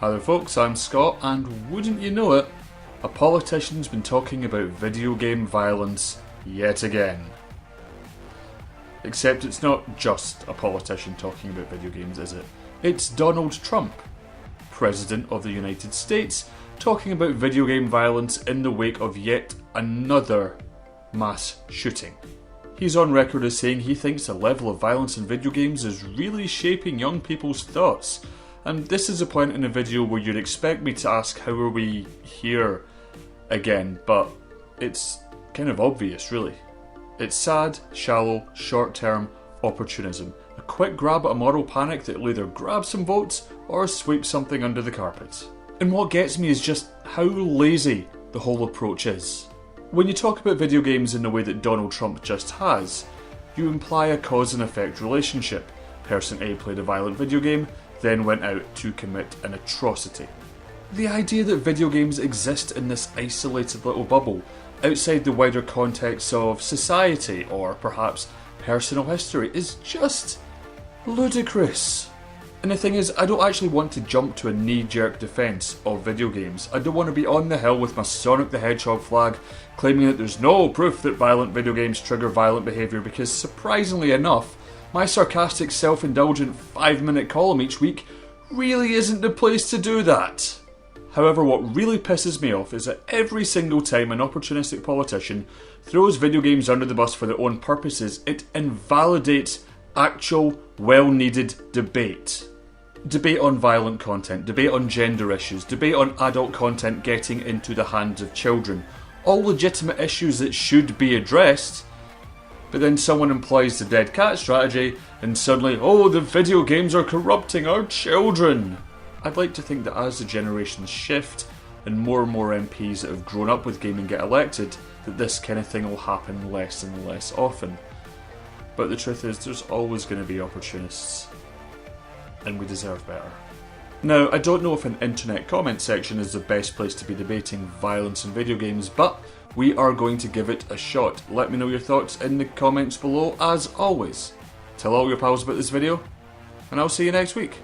Hi there folks, I'm Scott, and wouldn't you know it, a politician's been talking about video game violence yet again. Except it's not just a politician talking about video games, is it? It's Donald Trump, President of the United States, talking about video game violence in the wake of yet another mass shooting. He's on record as saying he thinks the level of violence in video games is really shaping young people's thoughts. And this is a point in a video where you'd expect me to ask how are we here again, but it's kind of obvious really. It's sad, shallow, short-term opportunism. A quick grab at a moral panic that will either grab some votes or sweep something under the carpet. And what gets me is just how lazy the whole approach is. When you talk about video games in the way that Donald Trump just has, you imply a cause and effect relationship. Person A played a violent video game, then went out to commit an atrocity. The idea that video games exist in this isolated little bubble, outside the wider context of society or perhaps personal history, is just ludicrous. And the thing is, I don't actually want to jump to a knee-jerk defence of video games. I don't want to be on the hill with my Sonic the Hedgehog flag, claiming that there's no proof that violent video games trigger violent behaviour, because surprisingly enough, my sarcastic, self-indulgent 5-minute column each week really isn't the place to do that. However, what really pisses me off is that every single time an opportunistic politician throws video games under the bus for their own purposes, it invalidates actual, well-needed debate. Debate on violent content, debate on gender issues, debate on adult content getting into the hands of children. All legitimate issues that should be addressed. But then someone employs the dead cat strategy and suddenly, oh, the video games are corrupting our children. I'd like to think that as the generations shift and more MPs that have grown up with gaming get elected, that this kind of thing will happen less and less often. But the truth is, there's always going to be opportunists. And we deserve better. Now, I don't know if an internet comment section is the best place to be debating violence in video games, but we are going to give it a shot. Let me know your thoughts in the comments below, as always. Tell all your pals about this video, and I'll see you next week.